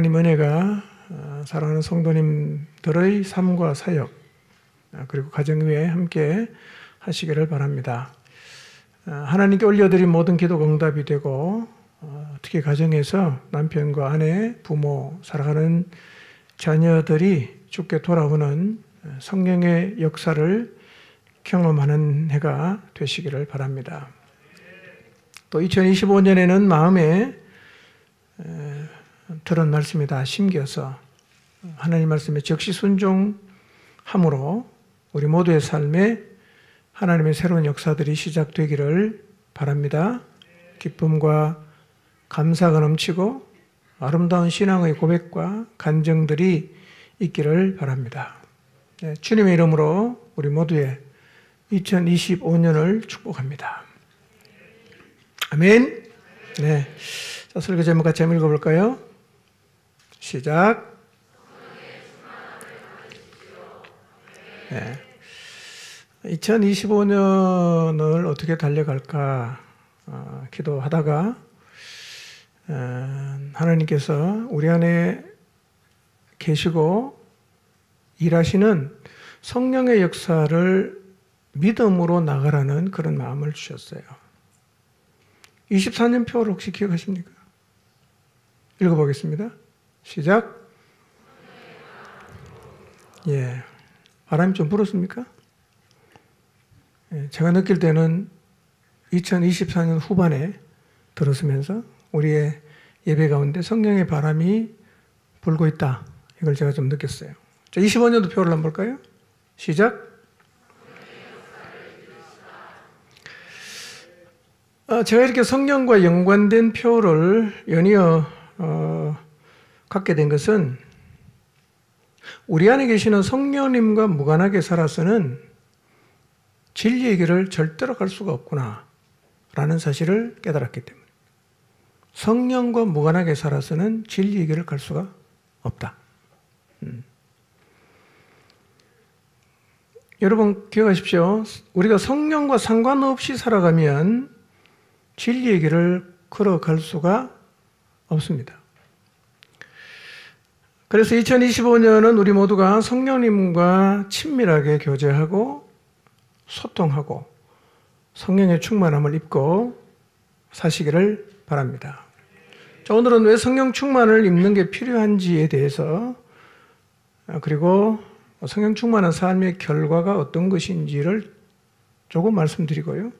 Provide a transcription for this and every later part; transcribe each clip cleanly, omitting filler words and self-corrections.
하나님 은혜가 사랑하는 성도님들의 삶과 사역 그리고 가정 위에 함께 하시기를 바랍니다. 하나님께 올려드린 모든 기도가 응답이 되고 특히 가정에서 남편과 아내, 부모, 사랑하는 자녀들이 주께 돌아오는 성령의 역사를 경험하는 해가 되시기를 바랍니다. 또 2025년에는 마음에 들은 말씀이 다 심겨서 하나님 말씀에 즉시 순종함으로 우리 모두의 삶에 하나님의 새로운 역사들이 시작되기를 바랍니다. 기쁨과 감사가 넘치고 아름다운 신앙의 고백과 간증들이 있기를 바랍니다. 네, 주님의 이름으로 우리 모두의 2025년을 축복합니다. 아멘. 네. 자, 설교 제목 같이 한번 읽어볼까요? 시작. 네. 2025년을 어떻게 달려갈까 기도하다가 하나님께서 우리 안에 계시고 일하시는 성령의 역사를 믿음으로 나가라는 그런 마음을 주셨어요. 24년 표를 혹시 기억하십니까? 읽어보겠습니다. 시작. 예, 바람이 좀 불었습니까? 예, 제가 느낄 때는 2024년 후반에 들었으면서 우리의 예배 가운데 성령의 바람이 불고 있다. 이걸 제가 좀 느꼈어요. 자, 25년도 표를 한번 볼까요? 시작. 제가 이렇게 성령과 연관된 표를 연이어 갖게 된 것은 우리 안에 계시는 성령님과 무관하게 살아서는 진리의 길을 절대로 갈 수가 없구나 라는 사실을 깨달았기 때문에 성령과 무관하게 살아서는 진리의 길을 갈 수가 없다. 여러분 기억하십시오. 우리가 성령과 상관없이 살아가면 진리의 길을 걸어갈 수가 없습니다. 그래서 2025년은 우리 모두가 성령님과 친밀하게 교제하고 소통하고 성령의 충만함을 입고 사시기를 바랍니다. 자, 오늘은 왜 성령 충만을 입는 게 필요한지에 대해서 그리고 성령 충만한 삶의 결과가 어떤 것인지를 조금 말씀드리고요.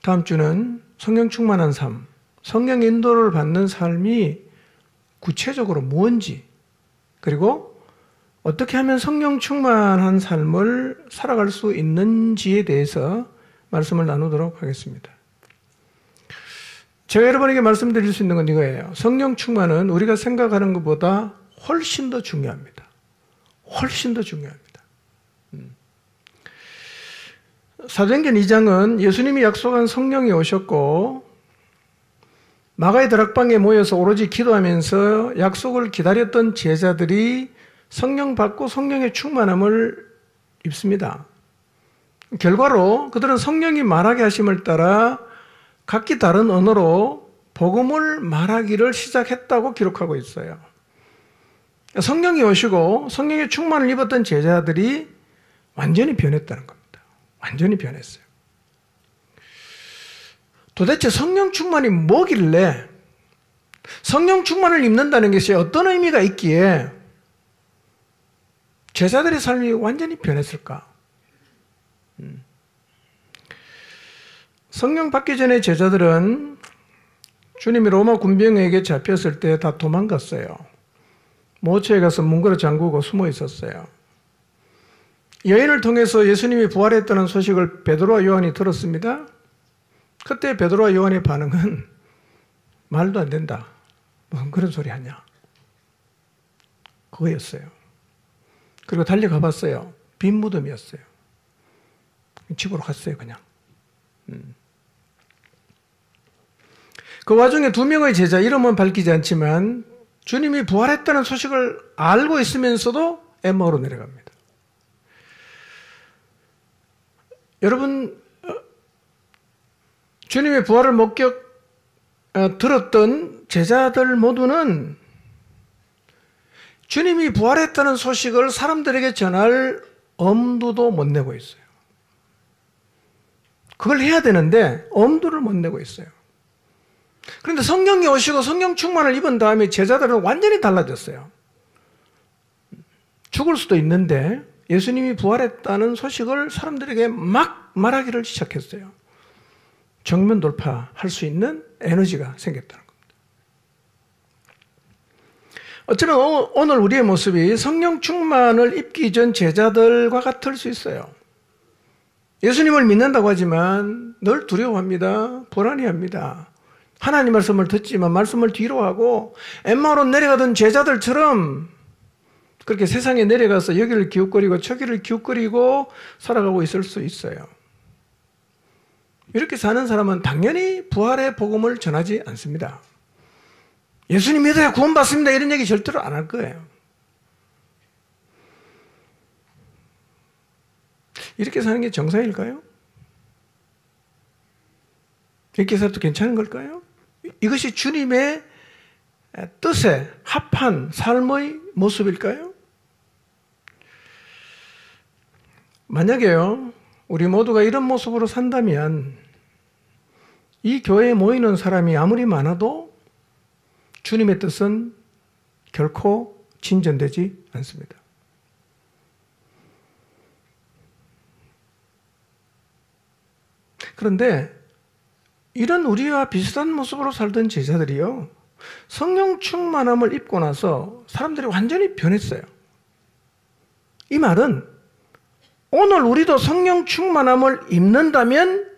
다음 주는 성령 충만한 삶, 성령 인도를 받는 삶이 구체적으로 뭔지 그리고 어떻게 하면 성령 충만한 삶을 살아갈 수 있는지에 대해서 말씀을 나누도록 하겠습니다. 제가 여러분에게 말씀드릴 수 있는 건 이거예요. 성령 충만은 우리가 생각하는 것보다 훨씬 더 중요합니다. 훨씬 더 중요합니다. 사도행전 2장은 예수님이 약속한 성령이 오셨고 마가의 다락방에 모여서 오로지 기도하면서 약속을 기다렸던 제자들이 성령 받고 성령의 충만함을 입습니다. 결과로 그들은 성령이 말하게 하심을 따라 각기 다른 언어로 복음을 말하기를 시작했다고 기록하고 있어요. 성령이 오시고 성령의 충만을 입었던 제자들이 완전히 변했다는 겁니다. 완전히 변했어요. 도대체 성령 충만이 뭐길래 성령 충만을 입는다는 것이 어떤 의미가 있기에 제자들의 삶이 완전히 변했을까? 성령 받기 전에 제자들은 주님이 로마 군병에게 잡혔을 때 다 도망갔어요. 모처에 가서 문고리 잠그고 숨어 있었어요. 여인을 통해서 예수님이 부활했다는 소식을 베드로와 요한이 들었습니다. 그때 베드로와 요한의 반응은 말도 안 된다. 무슨 그런 소리 하냐. 그거였어요. 그리고 달려가 봤어요. 빈 무덤이었어요. 집으로 갔어요, 그냥. 그 와중에 2명의 제자, 이름은 밝히지 않지만 주님이 부활했다는 소식을 알고 있으면서도 엠마오로 내려갑니다. 여러분, 주님의 부활을 들었던 제자들 모두는 주님이 부활했다는 소식을 사람들에게 전할 엄두도 못 내고 있어요. 그걸 해야 되는데 엄두를 못 내고 있어요. 그런데 성령이 오시고 성령 충만을 입은 다음에 제자들은 완전히 달라졌어요. 죽을 수도 있는데 예수님이 부활했다는 소식을 사람들에게 막 말하기를 시작했어요. 정면 돌파할 수 있는 에너지가 생겼다는 겁니다. 어쩌면 오늘 우리의 모습이 성령 충만을 입기 전 제자들과 같을 수 있어요. 예수님을 믿는다고 하지만 늘 두려워합니다. 불안해합니다. 하나님 말씀을 듣지만 말씀을 뒤로 하고 엠마오로 내려가던 제자들처럼 그렇게 세상에 내려가서 여기를 기웃거리고 저기를 기웃거리고 살아가고 있을 수 있어요. 이렇게 사는 사람은 당연히 부활의 복음을 전하지 않습니다. 예수님 믿어야 구원받습니다 이런 얘기 절대로 안 할 거예요. 이렇게 사는 게 정상일까요? 이렇게 살아도 괜찮은 걸까요? 이것이 주님의 뜻에 합한 삶의 모습일까요? 만약에요, 우리 모두가 이런 모습으로 산다면 이 교회에 모이는 사람이 아무리 많아도 주님의 뜻은 결코 진전되지 않습니다. 그런데 이런 우리와 비슷한 모습으로 살던 제자들이요, 성령 충만함을 입고 나서 사람들이 완전히 변했어요. 이 말은 오늘 우리도 성령 충만함을 입는다면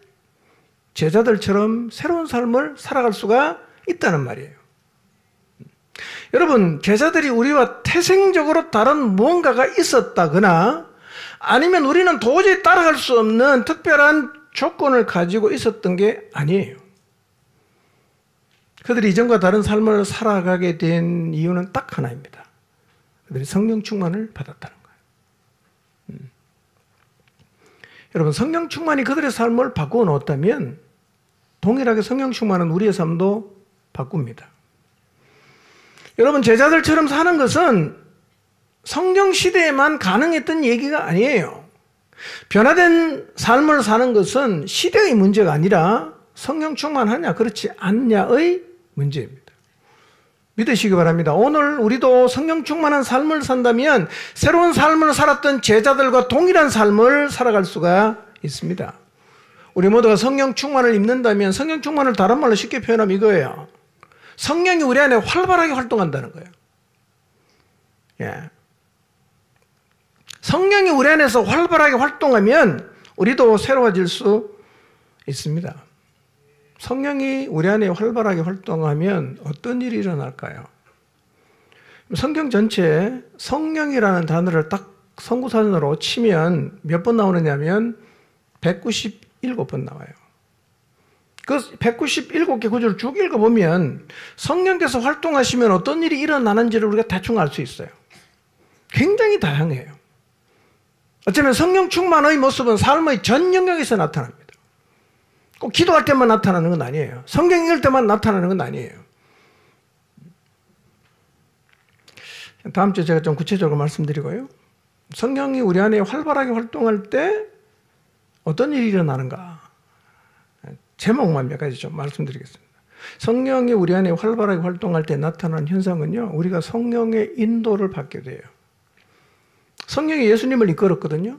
제자들처럼 새로운 삶을 살아갈 수가 있다는 말이에요. 여러분, 제자들이 우리와 태생적으로 다른 무언가가 있었다거나 아니면 우리는 도저히 따라갈 수 없는 특별한 조건을 가지고 있었던 게 아니에요. 그들이 이전과 다른 삶을 살아가게 된 이유는 딱 하나입니다. 그들이 성령 충만을 받았다는 거예요. 여러분, 성령 충만이 그들의 삶을 바꾸어 놓았다면 동일하게 성령 충만은 우리의 삶도 바꿉니다. 여러분, 제자들처럼 사는 것은 성경 시대에만 가능했던 얘기가 아니에요. 변화된 삶을 사는 것은 시대의 문제가 아니라 성령 충만하냐 그렇지 않냐의 문제입니다. 믿으시기 바랍니다. 오늘 우리도 성령 충만한 삶을 산다면 새로운 삶을 살았던 제자들과 동일한 삶을 살아갈 수가 있습니다. 우리 모두가 성령 충만을 입는다면 성령 충만을 다른 말로 쉽게 표현하면 이거예요. 성령이 우리 안에 활발하게 활동한다는 거예요. 예. 성령이 우리 안에서 활발하게 활동하면 우리도 새로워질 수 있습니다. 성령이 우리 안에 활발하게 활동하면 어떤 일이 일어날까요? 성경 전체에 성령이라는 단어를 딱 선구사전으로 치면 몇 번 나오느냐면 197번 나와요. 그 197개 구절을 쭉 읽어보면 성령께서 활동하시면 어떤 일이 일어나는지를 우리가 대충 알 수 있어요. 굉장히 다양해요. 어쩌면 성령 충만의 모습은 삶의 전 영역에서 나타납니다. 꼭 기도할 때만 나타나는 건 아니에요. 성경 읽을 때만 나타나는 건 아니에요. 다음 주에 제가 좀 구체적으로 말씀드리고요. 성령이 우리 안에 활발하게 활동할 때 어떤 일이 일어나는가? 제목만 몇 가지 좀 말씀드리겠습니다. 성령이 우리 안에 활발하게 활동할 때 나타나는 현상은요, 우리가 성령의 인도를 받게 돼요. 성령이 예수님을 이끌었거든요.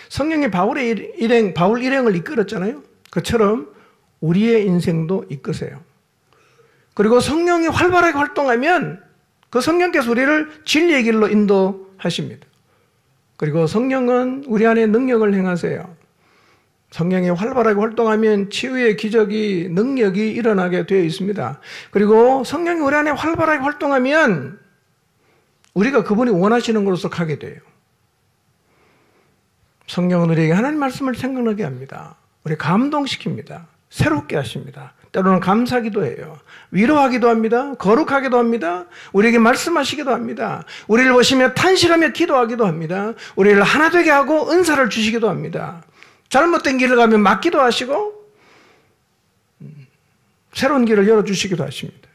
성령이 바울 일행을 이끌었잖아요. 그처럼 우리의 인생도 이끄세요. 그리고 성령이 활발하게 활동하면 그 성령께서 우리를 진리의 길로 인도하십니다. 그리고 성령은 우리 안에 능력을 행하세요. 성령이 활발하게 활동하면 치유의 기적이, 능력이 일어나게 되어 있습니다. 그리고 성령이 우리 안에 활발하게 활동하면 우리가 그분이 원하시는 곳으로 가게 돼요. 성령은 우리에게 하나님 말씀을 생각나게 합니다. 우리 감동시킵니다. 새롭게 하십니다. 때로는 감사기도 해요. 위로하기도 합니다. 거룩하기도 합니다. 우리에게 말씀하시기도 합니다. 우리를 보시며 탄식하며 기도하기도 합니다. 우리를 하나 되게 하고 은사를 주시기도 합니다. 잘못된 길을 가면 막기도 하시고 새로운 길을 열어주시기도 하십니다.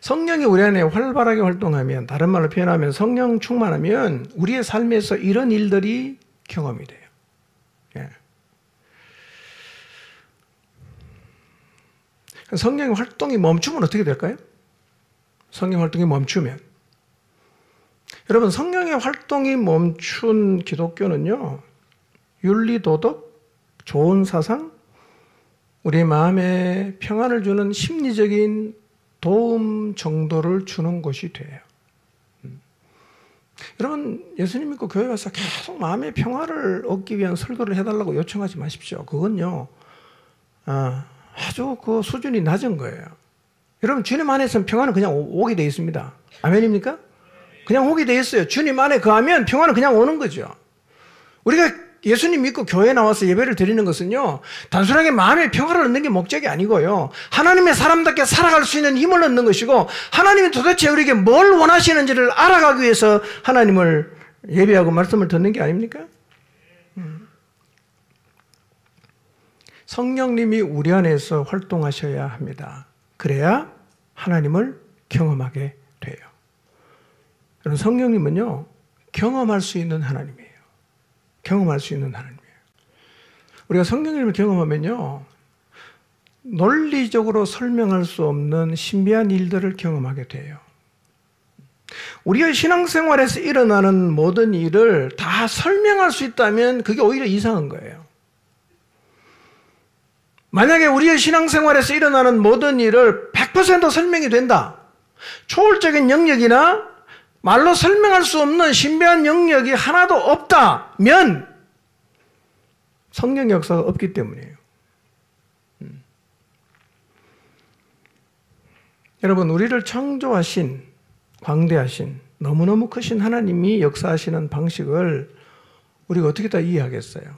성령이 우리 안에 활발하게 활동하면, 다른 말로 표현하면 성령 충만하면 우리의 삶에서 이런 일들이 경험이 돼요. 예. 성령의 활동이 멈추면 어떻게 될까요? 성령 활동이 멈추면. 여러분, 성령의 활동이 멈춘 기독교는요, 윤리, 도덕, 좋은 사상, 우리 마음에 평안을 주는 심리적인 도움 정도를 주는 것이 돼요. 여러분, 예수님 믿고 교회 와서 계속 마음의 평화를 얻기 위한 설교를 해달라고 요청하지 마십시오. 그건요, 아주 그 수준이 낮은 거예요. 여러분, 주님 안에서는 평안은 그냥 오게 되어 있습니다. 아멘입니까? 그냥 오게 되어 있어요. 주님 안에 거하면 평안은 그냥 오는 거죠. 우리가 예수님 믿고 교회에 나와서 예배를 드리는 것은요, 단순하게 마음의 평화를 얻는 게 목적이 아니고요, 하나님의 사람답게 살아갈 수 있는 힘을 얻는 것이고, 하나님이 도대체 우리에게 뭘 원하시는지를 알아가기 위해서 하나님을 예배하고 말씀을 듣는 게 아닙니까? 성령님이 우리 안에서 활동하셔야 합니다. 그래야 하나님을 경험하게 돼요. 여러분, 성령님은요, 경험할 수 있는 하나님이에요. 경험할 수 있는 하나님이에요. 우리가 성령님을 경험하면요, 논리적으로 설명할 수 없는 신비한 일들을 경험하게 돼요. 우리의 신앙생활에서 일어나는 모든 일을 다 설명할 수 있다면 그게 오히려 이상한 거예요. 만약에 우리의 신앙생활에서 일어나는 모든 일을 100% 설명이 된다, 초월적인 영역이나 말로 설명할 수 없는 신비한 영역이 하나도 없다면 성령 역사가 없기 때문이에요. 여러분, 우리를 창조하신, 광대하신, 너무너무 크신 하나님이 역사하시는 방식을 우리가 어떻게 다 이해하겠어요?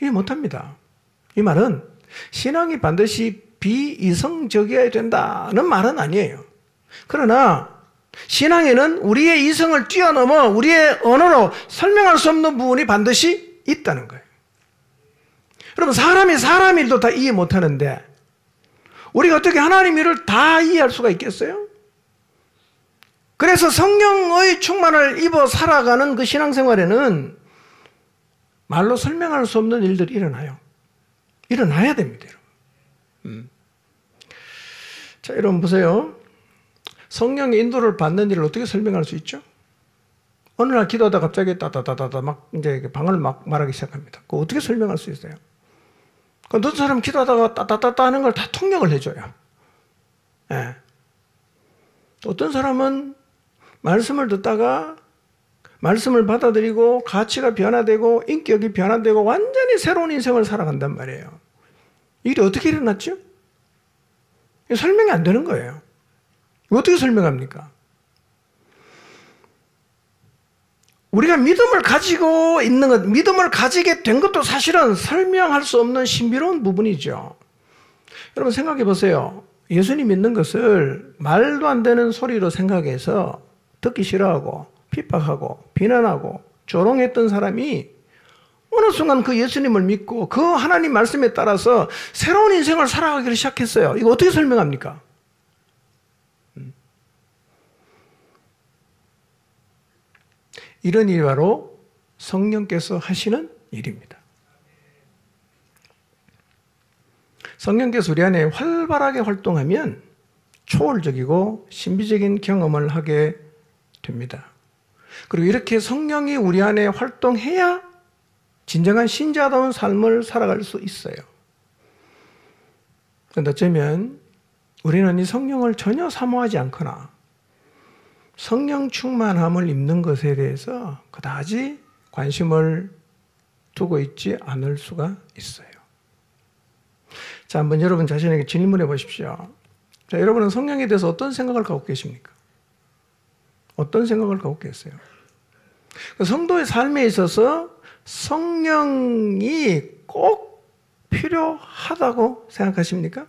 이해 못합니다. 이 말은 신앙이 반드시 비이성적이어야 된다는 말은 아니에요. 그러나 신앙에는 우리의 이성을 뛰어넘어 우리의 언어로 설명할 수 없는 부분이 반드시 있다는 거예요. 여러분, 사람이 사람 일도 다 이해 못하는데 우리가 어떻게 하나님 일을 다 이해할 수가 있겠어요? 그래서 성령의 충만을 입어 살아가는 그 신앙생활에는 말로 설명할 수 없는 일들이 일어나요. 일어나야 됩니다, 여러분. 자, 여러분 보세요. 성령의 인도를 받는 일을 어떻게 설명할 수 있죠? 어느 날 기도하다 갑자기 따다다다다 막 이제 방언을 막 말하기 시작합니다. 그거 어떻게 설명할 수 있어요? 어떤 사람 기도하다가 따다다다 하는 걸 다 통역을 해줘요. 예. 어떤 사람은 말씀을 듣다가 말씀을 받아들이고 가치가 변화되고 인격이 변화되고 완전히 새로운 인생을 살아간단 말이에요. 일이 어떻게 일어났죠? 설명이 안 되는 거예요. 어떻게 설명합니까? 우리가 믿음을 가지고 있는 것, 믿음을 가지게 된 것도 사실은 설명할 수 없는 신비로운 부분이죠. 여러분 생각해 보세요. 예수님 믿는 것을 말도 안 되는 소리로 생각해서 듣기 싫어하고 핍박하고 비난하고 조롱했던 사람이 어느 순간 그 예수님을 믿고 그 하나님 말씀에 따라서 새로운 인생을 살아가기를 시작했어요. 이거 어떻게 설명합니까? 이런 일이 바로 성령께서 하시는 일입니다. 성령께서 우리 안에 활발하게 활동하면 초월적이고 신비적인 경험을 하게 됩니다. 그리고 이렇게 성령이 우리 안에 활동해야 진정한 신자다운 삶을 살아갈 수 있어요. 그런데 어쩌면 우리는 이 성령을 전혀 사모하지 않거나 성령 충만함을 입는 것에 대해서 그다지 관심을 두고 있지 않을 수가 있어요. 자, 한번 여러분 자신에게 질문해 보십시오. 자, 여러분은 성령에 대해서 어떤 생각을 갖고 계십니까? 어떤 생각을 갖고 계세요? 성도의 삶에 있어서 성령이 꼭 필요하다고 생각하십니까?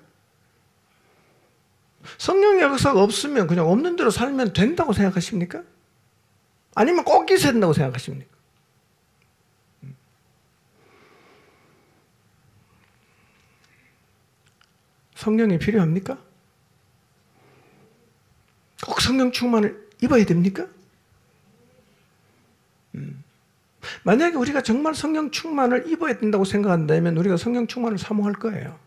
성령의 역사가 없으면 그냥 없는 대로 살면 된다고 생각하십니까? 아니면 꼭 있어야 된다고 생각하십니까? 성령이 필요합니까? 꼭 성령 충만을 입어야 됩니까? 만약에 우리가 정말 성령 충만을 입어야 된다고 생각한다면 우리가 성령 충만을 사모할 거예요.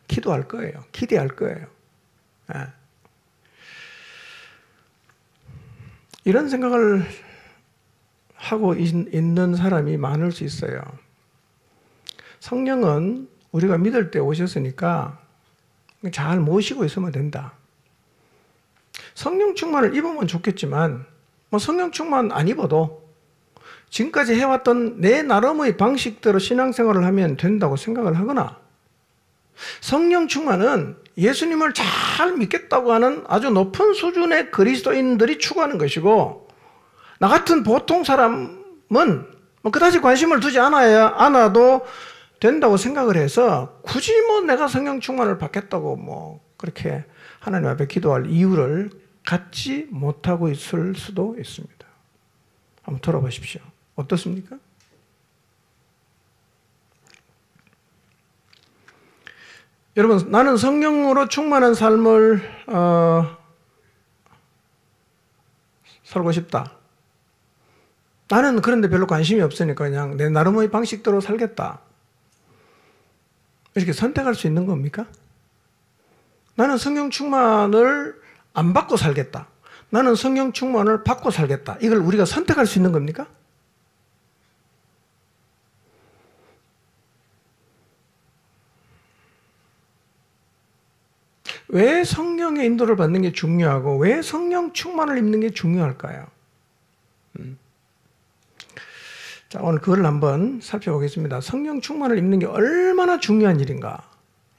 기도할 거예요. 기대할 거예요. 네. 이런 생각을 하고 있는 사람이 많을 수 있어요. 성령은 우리가 믿을 때 오셨으니까 잘 모시고 있으면 된다. 성령 충만을 입으면 좋겠지만 뭐 성령 충만 안 입어도 지금까지 해왔던 내 나름의 방식대로 신앙생활을 하면 된다고 생각을 하거나, 성령 충만은 예수님을 잘 믿겠다고 하는 아주 높은 수준의 그리스도인들이 추구하는 것이고, 나 같은 보통 사람은 뭐 그다지 관심을 두지 않아도 된다고 생각을 해서 굳이 뭐 내가 성령 충만을 받겠다고 뭐 그렇게 하나님 앞에 기도할 이유를 갖지 못하고 있을 수도 있습니다. 한번 들어보십시오. 어떻습니까? 여러분, 나는 성령으로 충만한 삶을 살고 싶다. 나는 그런데 별로 관심이 없으니까 그냥 내 나름의 방식대로 살겠다. 이렇게 선택할 수 있는 겁니까? 나는 성령 충만을 안 받고 살겠다. 나는 성령 충만을 받고 살겠다. 이걸 우리가 선택할 수 있는 겁니까? 왜 성령의 인도를 받는 게 중요하고 왜 성령 충만을 입는 게 중요할까요? 자, 오늘 그걸 한번 살펴보겠습니다. 성령 충만을 입는 게 얼마나 중요한 일인가?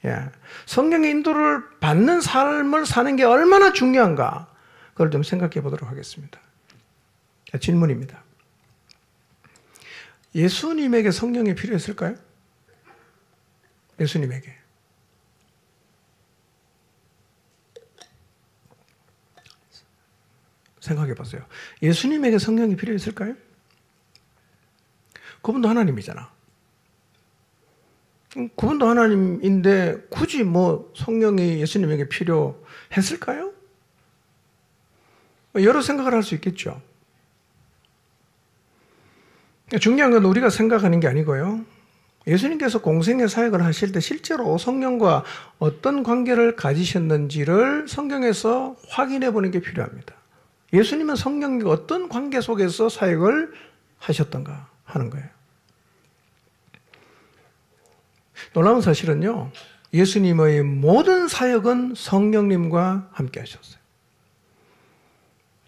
예. 성령의 인도를 받는 삶을 사는 게 얼마나 중요한가? 그걸 좀 생각해 보도록 하겠습니다. 자, 질문입니다. 예수님에게 성령이 필요했을까요? 예수님에게. 생각해 보세요. 예수님에게 성령이 필요했을까요? 그분도 하나님이잖아. 그분도 하나님인데 굳이 뭐 성령이 예수님에게 필요했을까요? 여러 생각을 할 수 있겠죠. 중요한 건 우리가 생각하는 게 아니고요. 예수님께서 공생의 사역을 하실 때 실제로 성령과 어떤 관계를 가지셨는지를 성경에서 확인해 보는 게 필요합니다. 예수님은 성령과 어떤 관계 속에서 사역을 하셨던가 하는 거예요. 놀라운 사실은요, 예수님의 모든 사역은 성령님과 함께 하셨어요.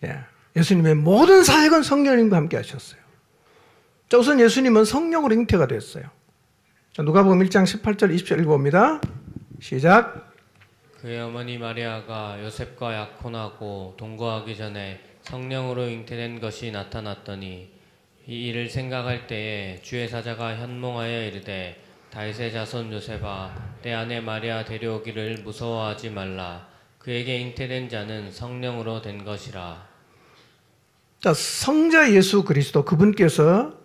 예, 예수님의 모든 사역은 성령님과 함께 하셨어요. 자, 우선 예수님은 성령으로 잉태가 됐어요. 자, 누가복음 1장 18절 20절 읽어봅니다. 시작. 그의 어머니 마리아가 요셉과 약혼하고 동거하기 전에 성령으로 잉태된 것이 나타났더니 이 일을 생각할 때에 주의 사자가 현몽하여 이르되 다윗의 자손 요셉아 내 아내 마리아 데려오기를 무서워하지 말라. 그에게 잉태된 자는 성령으로 된 것이라. 자, 성자 예수 그리스도 그분께서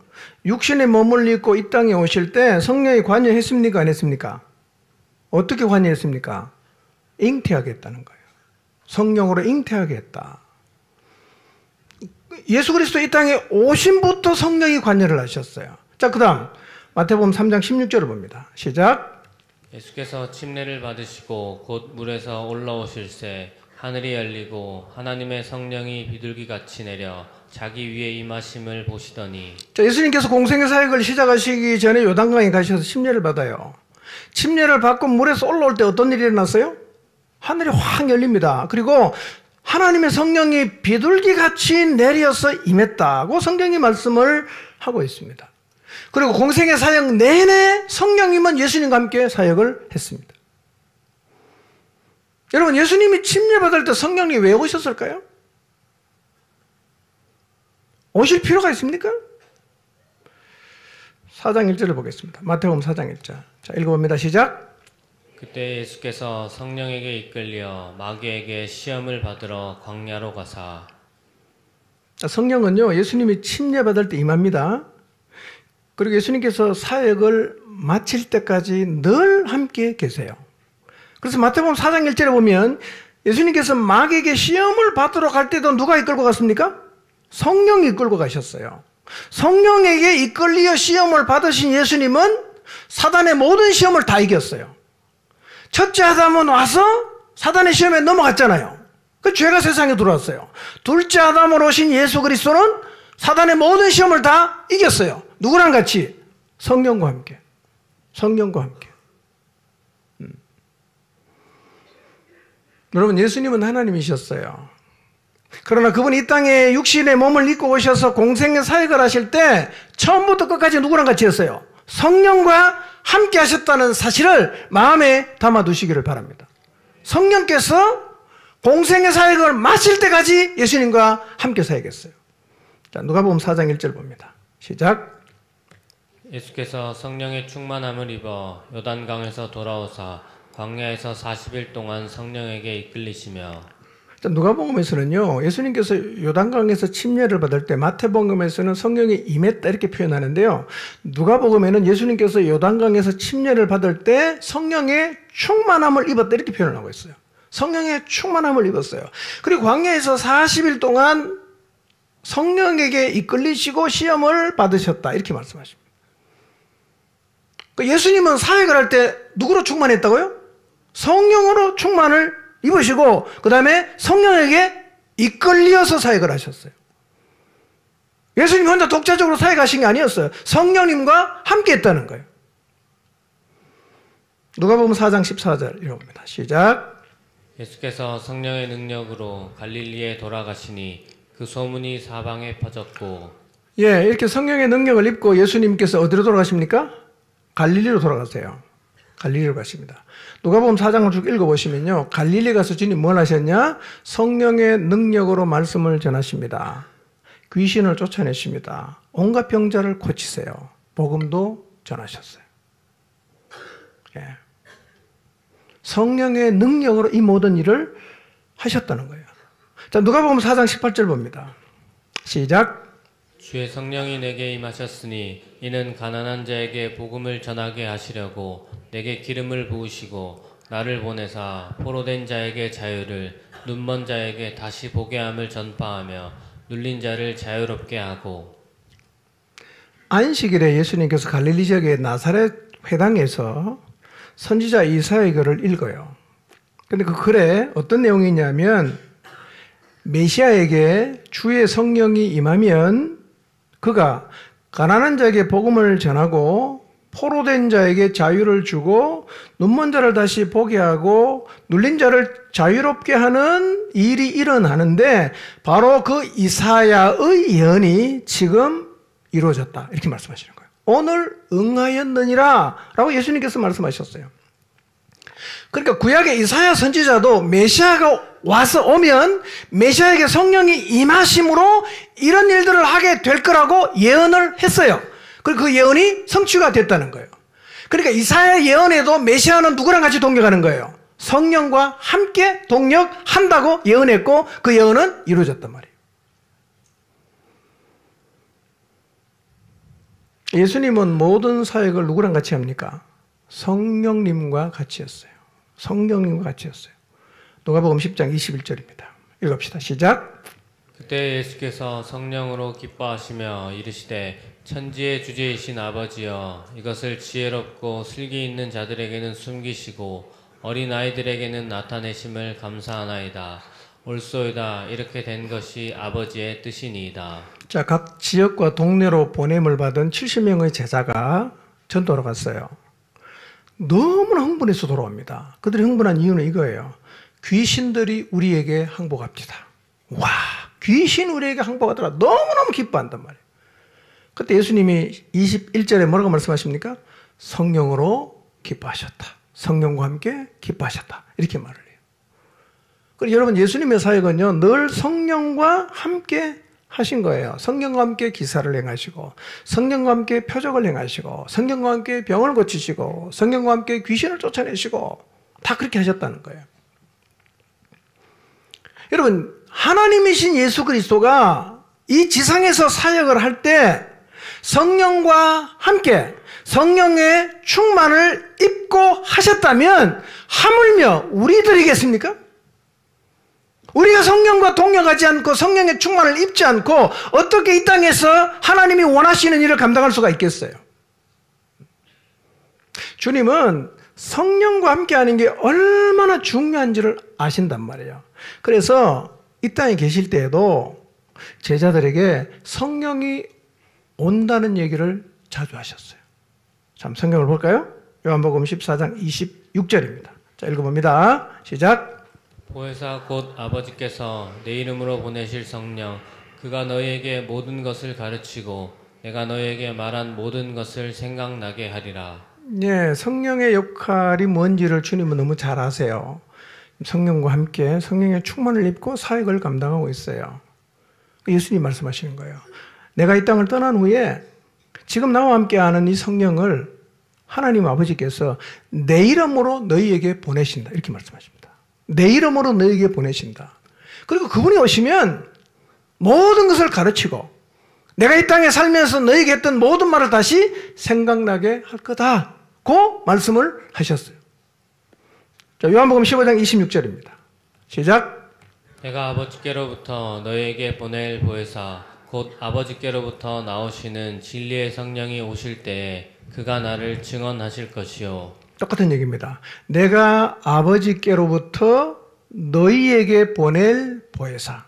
육신의 몸을 입고 이 땅에 오실 때 성령이 관여했습니까? 안 했습니까? 어떻게 관여했습니까? 잉태하게 했다는 거예요. 성령으로 잉태하게 했다. 예수 그리스도 이 땅에 오심부터 성령이 관여를 하셨어요. 자, 그 다음 마태복음 3장 16절을 봅니다. 시작. 예수께서 침례를 받으시고 곧 물에서 올라오실새 하늘이 열리고 하나님의 성령이 비둘기같이 내려 자기 위에 임하심을 보시더니. 자, 예수님께서 공생의 사역을 시작하시기 전에 요단강에 가셔서 침례를 받아요. 침례를 받고 물에서 올라올 때 어떤 일이 일어났어요? 하늘이 확 열립니다. 그리고 하나님의 성령이 비둘기같이 내려서 임했다고 성경이 말씀을 하고 있습니다. 그리고 공생의 사역 내내 성령님은 예수님과 함께 사역을 했습니다. 여러분, 예수님이 침례받을 때 성령이 왜 오셨을까요? 오실 필요가 있습니까? 4장 1절을 보겠습니다. 마태복음 4장 1절. 자, 읽어봅니다. 시작. 그때 예수께서 성령에게 이끌려 마귀에게 시험을 받으러 광야로 가사. 자, 성령은요, 예수님이 침례받을 때 임합니다. 그리고 예수님께서 사역을 마칠 때까지 늘 함께 계세요. 그래서 마태복음 4장 1절에 보면 예수님께서 마귀에게 시험을 받으러 갈 때도 누가 이끌고 갔습니까? 성령이 이끌고 가셨어요. 성령에게 이끌려 시험을 받으신 예수님은 사단의 모든 시험을 다 이겼어요. 첫째 아담은 와서 사단의 시험에 넘어갔잖아요. 그 죄가 세상에 들어왔어요. 둘째 아담으로 오신 예수 그리스도는 사단의 모든 시험을 다 이겼어요. 누구랑 같이? 성령과 함께. 성령과 함께. 여러분, 예수님은 하나님이셨어요. 그러나 그분이 이 땅에 육신의 몸을 입고 오셔서 공생의 사역을 하실 때 처음부터 끝까지 누구랑 같이 했어요? 성령과 함께 하셨다는 사실을 마음에 담아두시기를 바랍니다. 성령께서 공생의 사역을 마칠 때까지 예수님과 함께 사역했어요. 자, 누가복음 4장 1절 봅니다. 시작. 예수께서 성령의 충만함을 입어 요단강에서 돌아오사 광야에서 40일 동안 성령에게 이끌리시며. 자, 누가복음에서는요, 예수님께서 요단강에서 침례를 받을 때, 마태복음에서는 성령이 임했다 이렇게 표현하는데요, 누가복음에는 예수님께서 요단강에서 침례를 받을 때 성령의 충만함을 입었다 이렇게 표현을 하고 있어요. 성령의 충만함을 입었어요. 그리고 광야에서 40일 동안 성령에게 이끌리시고 시험을 받으셨다 이렇게 말씀하십니다. 예수님은 사역을 할 때 누구로 충만했다고요? 성령으로 충만을 입으시고 그 다음에 성령에게 이끌려서 사역을 하셨어요. 예수님 혼자 독자적으로 사역하신 게 아니었어요. 성령님과 함께 했다는 거예요. 누가복음 4장 14절 읽어봅니다. 시작. 예수께서 성령의 능력으로 갈릴리에 돌아가시니 그 소문이 사방에 퍼졌고. 예, 이렇게 성령의 능력을 입고 예수님께서 어디로 돌아가십니까? 갈릴리로 돌아가세요. 갈릴리로 가십니다. 누가복음 4장을 쭉 읽어보시면요, 갈릴리 가서 주님 뭘 하셨냐? 성령의 능력으로 말씀을 전하십니다. 귀신을 쫓아내십니다. 온갖 병자를 고치세요. 복음도 전하셨어요. 예. 성령의 능력으로 이 모든 일을 하셨다는 거예요. 자, 누가복음 4장 18절 봅니다. 시작. 주의 성령이 내게 임하셨으니 이는 가난한 자에게 복음을 전하게 하시려고 내게 기름을 부으시고 나를 보내사 포로된 자에게 자유를, 눈먼 자에게 다시 보게 함을 전파하며 눌린 자를 자유롭게 하고. 안식일에 예수님께서 갈릴리 지역의 나사렛 회당에서 선지자 이사야의 글을 읽어요. 근데 그 글에 어떤 내용이 있냐면, 메시아에게 주의 성령이 임하면 그가 가난한 자에게 복음을 전하고 포로된 자에게 자유를 주고 눈먼 자를 다시 보게 하고 눌린 자를 자유롭게 하는 일이 일어나는데 바로 그 이사야의 예언이 지금 이루어졌다 이렇게 말씀하시는 거예요. 오늘 응하였느니라 라고 예수님께서 말씀하셨어요. 그러니까 구약의 이사야 선지자도 메시아가 와서 오면 메시아에게 성령이 임하심으로 이런 일들을 하게 될 거라고 예언을 했어요. 그리고 그 예언이 성취가 됐다는 거예요. 그러니까 이사야 예언에도 메시아는 누구랑 같이 동력하는 거예요? 성령과 함께 동력한다고 예언했고 그 예언은 이루어졌단 말이에요. 예수님은 모든 사역을 누구랑 같이 합니까? 성령님과 같이 했어요. 성령님과 같이 했어요. 누가복음 10장 21절입니다. 읽읍시다. 시작. 그때 예수께서 성령으로 기뻐하시며 이르시되 천지의 주제이신 아버지여, 이것을 지혜롭고 슬기 있는 자들에게는 숨기시고 어린 아이들에게는 나타내심을 감사하나이다. 옳소이다. 이렇게 된 것이 아버지의 뜻이니이다. 자, 각 지역과 동네로 보냄을 받은 70명의 제자가 전도로 갔어요. 너무나 흥분해서 돌아옵니다. 그들이 흥분한 이유는 이거예요. 귀신들이 우리에게 항복합니다. 와, 귀신 우리에게 항복하더라. 너무너무 기뻐한단 말이에요. 그때 예수님이 21절에 뭐라고 말씀하십니까? 성령으로 기뻐하셨다. 성령과 함께 기뻐하셨다. 이렇게 말을 해요. 그리고 여러분, 예수님의 사역은요, 늘 성령과 함께 하신 거예요. 성령과 함께 기사를 행하시고, 성령과 함께 표적을 행하시고, 성령과 함께 병을 고치시고, 성령과 함께 귀신을 쫓아내시고, 다 그렇게 하셨다는 거예요. 여러분, 하나님이신 예수 그리스도가 이 지상에서 사역을 할 때 성령과 함께 성령의 충만을 입고 하셨다면 하물며 우리들이겠습니까? 우리가 성령과 동역하지 않고 성령의 충만을 입지 않고 어떻게 이 땅에서 하나님이 원하시는 일을 감당할 수가 있겠어요? 주님은 성령과 함께하는 게 얼마나 중요한지를 아신단 말이에요. 그래서 이 땅에 계실 때에도 제자들에게 성령이 온다는 얘기를 자주 하셨어요. 참, 성경을 볼까요? 요한복음 14장 26절입니다. 자, 읽어봅니다. 시작. 보혜사 곧 아버지께서 내 이름으로 보내실 성령 그가 너희에게 모든 것을 가르치고 내가 너희에게 말한 모든 것을 생각나게 하리라. 네, 성령의 역할이 뭔지를 주님은 너무 잘 아세요. 성령과 함께 성령의 충만을 입고 사역을 감당하고 있어요. 예수님 말씀하시는 거예요. 내가 이 땅을 떠난 후에 지금 나와 함께하는 이 성령을 하나님 아버지께서 내 이름으로 너희에게 보내신다. 이렇게 말씀하십니다. 내 이름으로 너희에게 보내신다. 그리고 그분이 오시면 모든 것을 가르치고 내가 이 땅에 살면서 너희에게 했던 모든 말을 다시 생각나게 할 거다고 말씀을 하셨어요. 자, 요한복음 15장 26절입니다. 시작. 내가 아버지께로부터 너희에게 보낼 보혜사 곧 아버지께로부터 나오시는 진리의 성령이 오실 때에 그가 나를 증언하실 것이요. 똑같은 얘기입니다. 내가 아버지께로부터 너희에게 보낼 보혜사.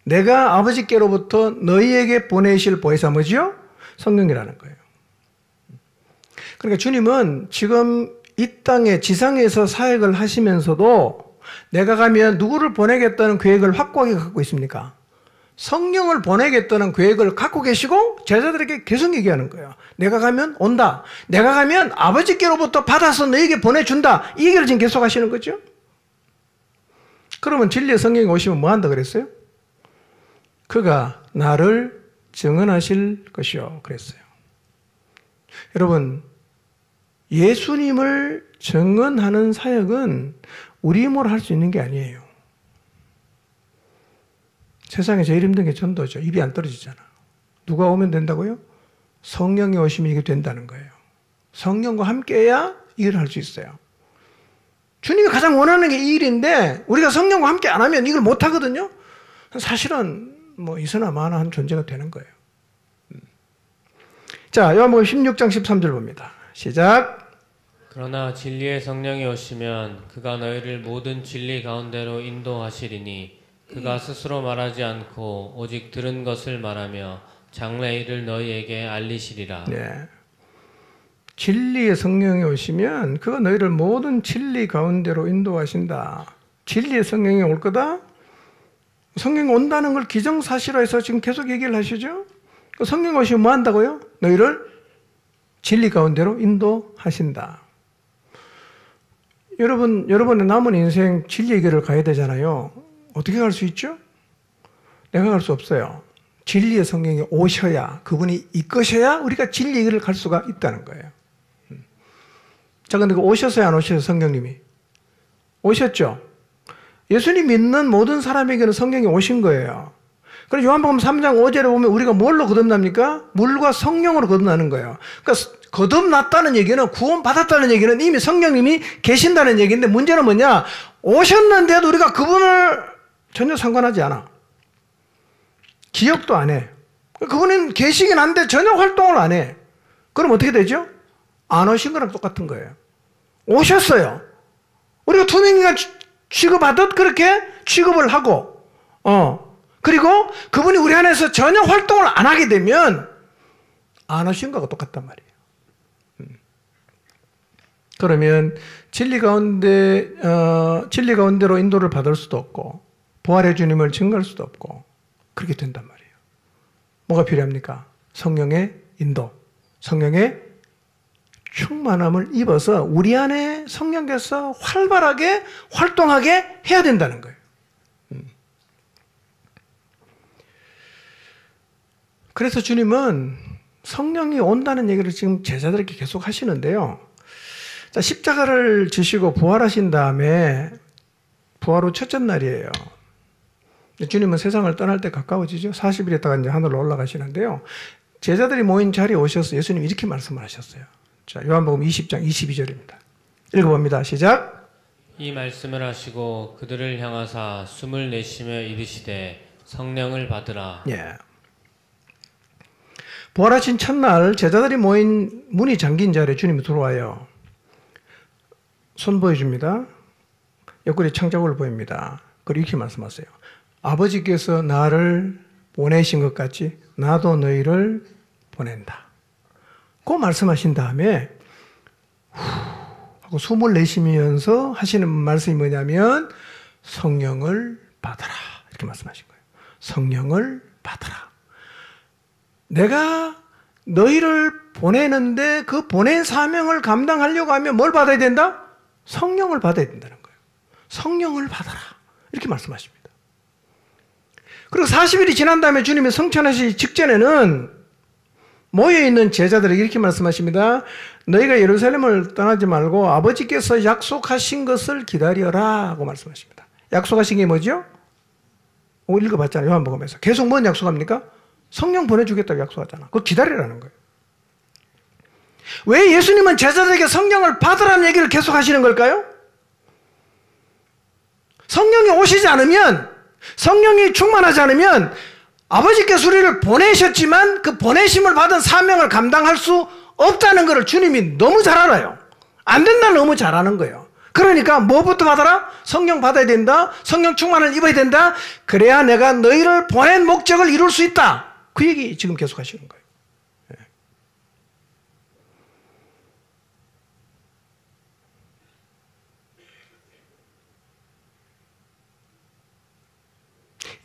내가 아버지께로부터 너희에게 보내실 보혜사 뭐지요? 성령이라는 거예요. 그러니까 주님은 지금 이 땅에 지상에서 사역을 하시면서도 내가 가면 누구를 보내겠다는 계획을 확고하게 갖고 있습니까? 성령을 보내겠다는 계획을 갖고 계시고 제자들에게 계속 얘기하는 거예요. 내가 가면 온다. 내가 가면 아버지께로부터 받아서 너에게 보내준다. 이 얘기를 지금 계속 하시는 거죠. 그러면 진리의 성령이 오시면 뭐 한다 그랬어요? 그가 나를 증언하실 것이요 그랬어요. 여러분, 예수님을 증언하는 사역은 우리 힘으로 할 수 있는 게 아니에요. 세상에 제일 힘든 게 전도죠. 입이 안 떨어지잖아. 누가 오면 된다고요? 성령이 오시면 이게 된다는 거예요. 성령과 함께해야 이 일을 할 수 있어요. 주님이 가장 원하는 게 이 일인데 우리가 성령과 함께 안 하면 이걸 못 하거든요. 사실은 뭐 이서나 마나 한 존재가 되는 거예요. 자, 요한복음 16장 13절 봅니다. 시작. 그러나 진리의 성령이 오시면 그가 너희를 모든 진리 가운데로 인도하시리니 그가 스스로 말하지 않고 오직 들은 것을 말하며 장래 일을 너희에게 알리시리라. 네. 진리의 성령이 오시면 그가 너희를 모든 진리 가운데로 인도하신다. 진리의 성령이 올 거다? 성령이 온다는 걸 기정사실화해서 지금 계속 얘기를 하시죠? 성령이 오시면 뭐 한다고요? 너희를 진리 가운데로 인도하신다. 여러분의 남은 인생 진리의 길을 가야 되잖아요. 어떻게 갈 수 있죠? 내가 갈 수 없어요. 진리의 성령이 오셔야, 그분이 이끄셔야 우리가 진리의 길을 갈 수가 있다는 거예요. 자, 근데 오셨어요, 안 오셨어요, 성령님이? 오셨죠? 예수님 믿는 모든 사람에게는 성령이 오신 거예요. 그래서 요한복음 3장 5절에 보면 우리가 뭘로 거듭납니까? 물과 성령으로 거듭나는 거예요. 그러니까 거듭났다는 얘기는, 구원받았다는 얘기는 이미 성령님이 계신다는 얘기인데, 문제는 뭐냐? 오셨는데도 우리가 그분을 전혀 상관하지 않아. 기억도 안 해. 그분은 계시긴 한데 전혀 활동을 안 해. 그럼 어떻게 되죠? 안 오신 거랑 똑같은 거예요. 오셨어요. 우리가 투명인간 취급하듯 그렇게 취급을 하고, 그리고 그분이 우리 안에서 전혀 활동을 안 하게 되면 안 오신 거하고 똑같단 말이에요. 그러면 진리 가운데로 인도를 받을 수도 없고, 부활의 주님을 증거할 수도 없고, 그렇게 된단 말이에요. 뭐가 필요합니까? 성령의 인도, 성령의 충만함을 입어서 우리 안에 성령께서 활발하게 활동하게 해야 된다는 거예요. 그래서 주님은 성령이 온다는 얘기를 지금 제자들에게 계속 하시는데요. 자, 십자가를 지시고 부활하신 다음에 부활 후 첫째 날이에요. 주님은 세상을 떠날 때 가까워지죠. 40일 있다가 이제 하늘로 올라가시는데요. 제자들이 모인 자리에 오셔서 예수님이 이렇게 말씀을 하셨어요. 자, 요한복음 20장 22절입니다. 읽어봅니다. 시작. 이 말씀을 하시고 그들을 향하사 숨을 내쉬며 이르시되 성령을 받으라. 예. 부활하신 첫날 제자들이 모인 문이 잠긴 자리에 주님이 들어와요. 손 보여줍니다. 옆구리 창자국을 보입니다. 그리고 이렇게 말씀하세요. 아버지께서 나를 보내신 것 같이 나도 너희를 보낸다. 그 말씀하신 다음에 후 하고 숨을 내쉬면서 하시는 말씀이 뭐냐면 성령을 받아라. 이렇게 말씀하신 거예요. 성령을 받아라. 내가 너희를 보내는데 그 보낸 사명을 감당하려고 하면 뭘 받아야 된다? 성령을 받아야 된다는 거예요. 성령을 받아라. 이렇게 말씀하십니다. 그리고 40일이 지난 다음에 주님이 성천하시기 직전에는 모여있는 제자들에게 이렇게 말씀하십니다. 너희가 예루살렘을 떠나지 말고 아버지께서 약속하신 것을 기다려라 하고 말씀하십니다. 약속하신 게 뭐죠? 읽어봤잖아요. 요한복음에서. 계속 뭔 약속합니까? 성령 보내주겠다고 약속하잖아. 그거 기다리라는 거예요. 왜 예수님은 제자들에게 성령을 받으라는 얘기를 계속 하시는 걸까요? 성령이 오시지 않으면, 성령이 충만하지 않으면 아버지께서 우리를 보내셨지만 그 보내심을 받은 사명을 감당할 수 없다는 것을 주님이 너무 잘 알아요. 안 된다는 너무 잘 아는 거예요. 그러니까 뭐부터 받아라? 성령 받아야 된다. 성령 충만을 입어야 된다. 그래야 내가 너희를 보낸 목적을 이룰 수 있다. 그 얘기 지금 계속 하시는 거예요.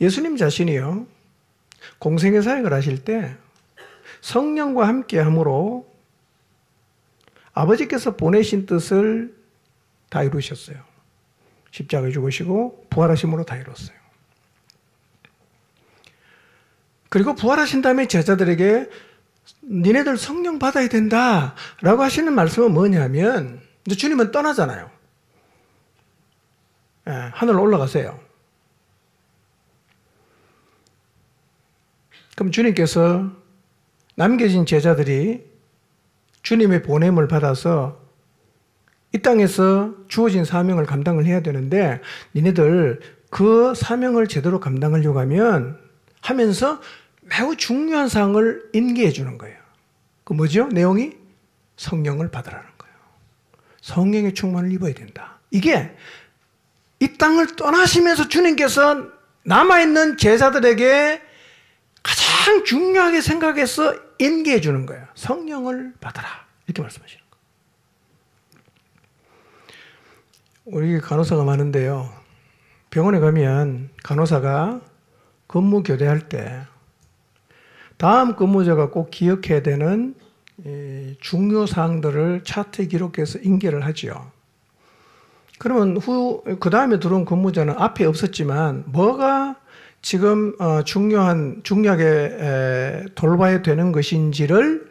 예수님 자신이요, 공생애 사역을 하실 때 성령과 함께 함으로 아버지께서 보내신 뜻을 다 이루셨어요. 십자가에 죽으시고 부활하심으로 다 이뤘어요. 그리고 부활하신 다음에 제자들에게 니네들 성령 받아야 된다 라고 하시는 말씀은 뭐냐면, 이제 주님은 떠나잖아요. 예, 하늘로 올라가세요. 그럼 주님께서 남겨진 제자들이 주님의 보냄을 받아서 이 땅에서 주어진 사명을 감당을 해야 되는데 니네들 그 사명을 제대로 감당하려고 하면서 매우 중요한 사항을 인계해 주는 거예요. 그 뭐죠? 내용이 성령을 받으라는 거예요. 성령의 충만을 입어야 된다. 이게 이 땅을 떠나시면서 주님께서 남아있는 제자들에게 가장 중요하게 생각해서 인계해 주는 거예요. 성령을 받아라. 이렇게 말씀하시는 거예요. 우리 간호사가 많은데요. 병원에 가면 간호사가 근무 교대할 때 다음 근무자가 꼭 기억해야 되는 중요 사항들을 차트에 기록해서 인계를 하죠. 그러면 그 다음에 들어온 근무자는 앞에 없었지만 뭐가 지금 중요하게 돌봐야 되는 것인지를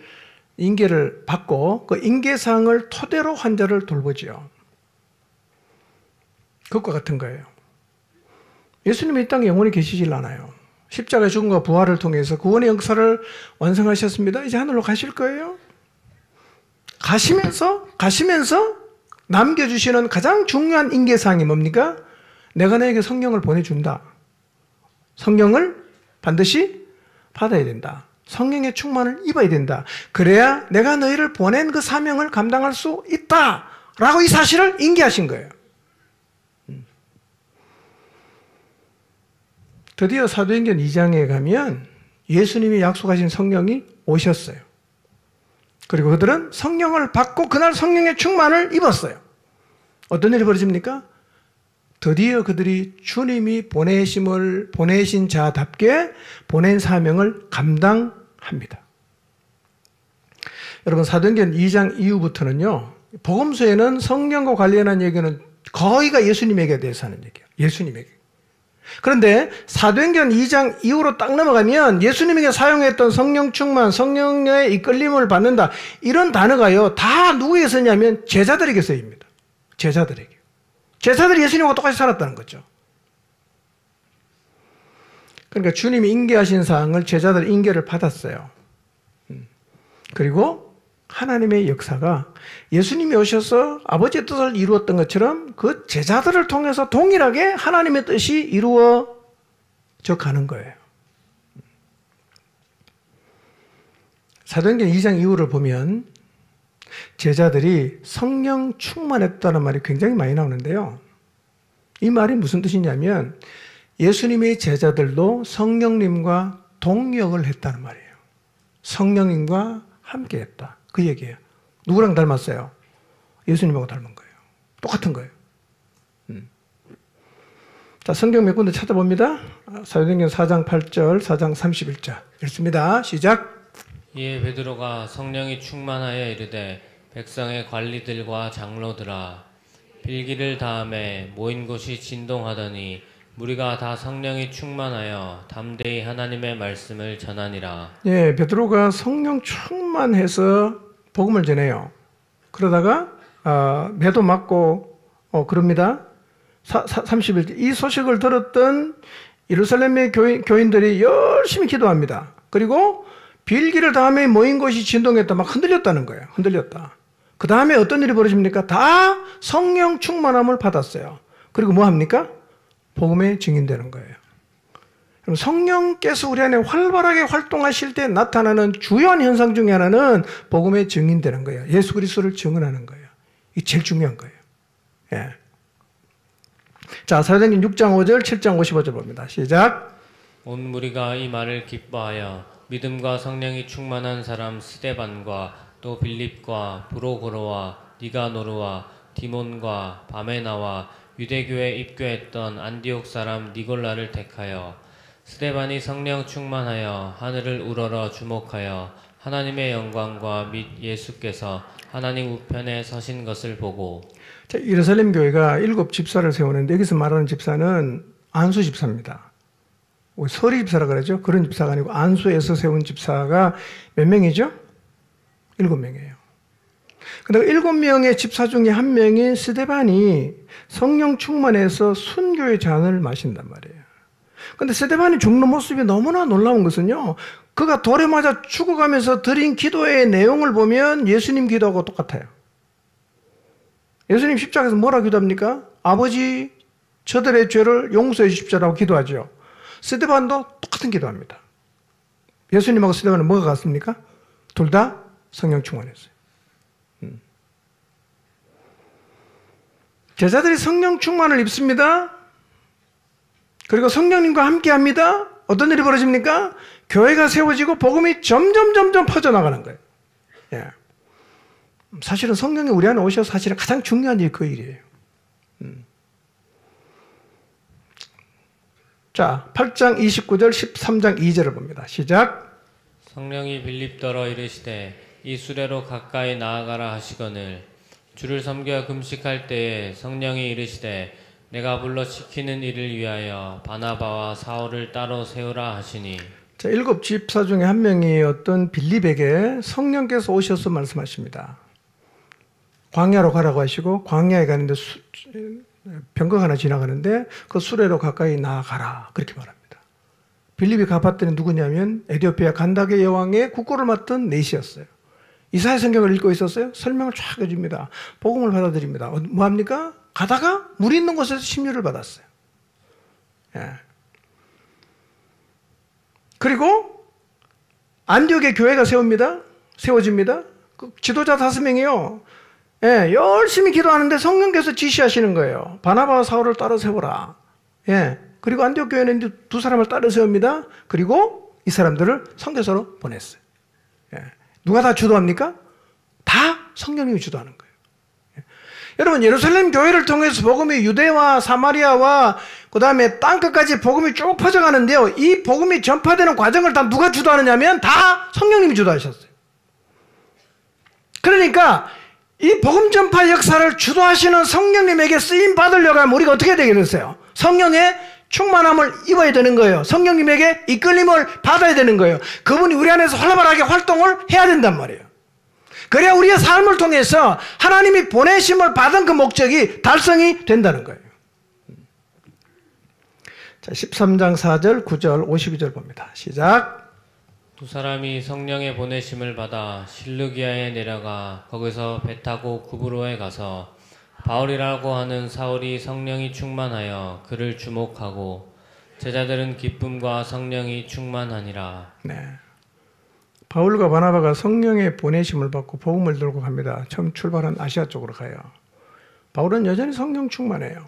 인계를 받고 그 인계사항을 토대로 환자를 돌보죠. 그것과 같은 거예요. 예수님이 이 땅에 영원히 계시질 않아요. 십자가의 죽음과 부활을 통해서 구원의 역사를 완성하셨습니다. 이제 하늘로 가실 거예요. 가시면서 남겨주시는 가장 중요한 인계사항이 뭡니까? 내가 너에게 성령을 보내준다. 성령을 반드시 받아야 된다. 성령의 충만을 입어야 된다. 그래야 내가 너희를 보낸 그 사명을 감당할 수 있다. 라고 이 사실을 인계하신 거예요. 드디어 사도행전 2장에 가면 예수님이 약속하신 성령이 오셨어요. 그리고 그들은 성령을 받고 그날 성령의 충만을 입었어요. 어떤 일이 벌어집니까? 드디어 그들이 주님이 보내신 자답게 보낸 사명을 감당합니다. 여러분, 사도행전 2장 이후부터는요, 복음서에는 성령과 관련한 얘기는 거의가 예수님에게 대해서 하는 얘기예요. 예수님에게. 그런데 사도행전 2장 이후로 딱 넘어가면 예수님에게 사용했던 성령 충만, 성령의 이끌림을 받는다, 이런 단어가요, 다 누구에게 쓰냐면 제자들에게 쓰입니다. 제자들에게. 제자들이 예수님하고 똑같이 살았다는 거죠. 그러니까 주님이 인계하신 사항을 제자들이 인계를 받았어요. 그리고 하나님의 역사가 예수님이 오셔서 아버지의 뜻을 이루었던 것처럼 그 제자들을 통해서 동일하게 하나님의 뜻이 이루어져 가는 거예요. 사도행전 2장 이후를 보면 제자들이 성령 충만했다는 말이 굉장히 많이 나오는데요. 이 말이 무슨 뜻이냐면 예수님의 제자들도 성령님과 동역을 했다는 말이에요. 성령님과 함께 했다. 그 얘기예요. 누구랑 닮았어요? 예수님하고 닮은 거예요. 똑같은 거예요. 자, 성경 몇 군데 찾아봅니다. 사도행전 4장 8절, 4장 31절 읽습니다. 시작. 이에 베드로가 성령이 충만하여 이르되 백성의 관리들과 장로들아 빌기를 다음에 모인 곳이 진동하더니 무리가 다 성령이 충만하여 담대히 하나님의 말씀을 전하니라. 예, 베드로가 성령 충만해서 복음을 전해요. 그러다가 매도 맞고 그럽니다. 31절 이 소식을 들었던 예루살렘의 교인들이 열심히 기도합니다. 그리고 빌기를 다음에 모인 곳이 진동했다. 막 흔들렸다는 거예요. 흔들렸다. 그 다음에 어떤 일이 벌어집니까? 다 성령 충만함을 받았어요. 그리고 뭐 합니까? 복음의 증인되는 거예요. 그럼 성령께서 우리 안에 활발하게 활동하실 때 나타나는 주요한 현상 중에 하나는 복음의 증인되는 거예요. 예수 그리스도를 증언하는 거예요. 이게 제일 중요한 거예요. 예. 자, 사도행전 6장 5절, 7장 55절 봅니다. 시작. 온 무리가 이 말을 기뻐하여 믿음과 성령이 충만한 사람 스데반과 또 빌립과 브로고로와 니가노르와 디몬과 바메나와 유대교에 입교했던 안디옥 사람 니골라를 택하여 스데반이 성령 충만하여 하늘을 우러러 주목하여 하나님의 영광과 및 예수께서 하나님 우편에 서신 것을 보고. 자, 예루살렘 교회가 7 집사를 세우는데 여기서 말하는 집사는 안수 집사입니다. 서리 집사라 그러죠. 그런 집사가 아니고 안수에서 세운 집사가 몇 명이죠? 7명이에요. 근데 7명의 집사 중에 한 명인 스데반이 성령 충만해서 순교의 잔을 마신단 말이에요. 근데 스데반이 죽는 모습이 너무나 놀라운 것은요, 그가 돌에 맞아 죽어가면서 드린 기도의 내용을 보면 예수님 기도하고 똑같아요. 예수님 십자가에서 뭐라 기도합니까? 아버지, 저들의 죄를 용서해 주십시오라고 기도하죠. 스데반도 똑같은 기도합니다. 예수님하고 스데반은 뭐가 같습니까? 둘 다 성령 충만했어요. 제자들이 성령 충만을 입습니다. 그리고 성령님과 함께 합니다. 어떤 일이 벌어집니까? 교회가 세워지고 복음이 점점 퍼져나가는 거예요. 예. 사실은 성령이 우리 안에 오셔서 사실은 가장 중요한 일이 그 일이에요. 자, 8장 29절, 13장 2절을 봅니다. 시작. 성령이 빌립더러 이르시되 이 수레로 가까이 나아가라 하시거늘 주를 섬겨 금식할 때에 성령이 이르시되 내가 불러 시키는 일을 위하여 바나바와 사울을 따로 세우라 하시니. 자, 7 집사 중에 한 명이 어떤 빌립에게 성령께서 오셔서 말씀하십니다. 광야로 가라고 하시고 광야에 가는데 병거가 하나 지나가는데 그 수레로 가까이 나아가라 그렇게 말합니다. 빌립이 가봤더니 누구냐면 에티오피아 간다게 여왕의 국고를 맡던 넷이었어요. 이사야 성경을 읽고 있었어요. 설명을 쫙 해줍니다. 복음을 받아들입니다. 뭐합니까? 가다가 물 있는 곳에서 심유를 받았어요. 예. 그리고 안디옥에 교회가 세워집니다. 그 지도자 5명이요. 예, 열심히 기도하는데 성령께서 지시하시는 거예요. 바나바와 사울을 따로 세워라. 예. 그리고 안디옥 교회는 이제 2 사람을 따로 세웁니다. 그리고 이 사람들을 선교사로 보냈어요. 예. 누가 다 주도합니까? 다 성령님이 주도하는 거예요. 예. 여러분, 예루살렘 교회를 통해서 복음이 유대와 사마리아와 그 다음에 땅끝까지 복음이 쭉 퍼져가는데요. 이 복음이 전파되는 과정을 다 누가 주도하느냐면 다 성령님이 주도하셨어요. 그러니까 이 복음 전파 역사를 주도하시는 성령님에게 쓰임 받으려고 하면 우리가 어떻게 되겠어요? 성령의 충만함을 입어야 되는 거예요. 성령님에게 이끌림을 받아야 되는 거예요. 그분이 우리 안에서 활발하게 활동을 해야 된단 말이에요. 그래야 우리의 삶을 통해서 하나님이 보내심을 받은 그 목적이 달성이 된다는 거예요. 자, 13장 4절, 9절, 52절 봅니다. 시작. 두 사람이 성령의 보내심을 받아 실루기아에 내려가 거기서 배 타고 구브로에 가서 바울이라고 하는 사울이 성령이 충만하여 그를 주목하고 제자들은 기쁨과 성령이 충만하니라. 네. 바울과 바나바가 성령의 보내심을 받고 복음을 들고 갑니다. 처음 출발한 아시아 쪽으로 가요. 바울은 여전히 성령 충만해요.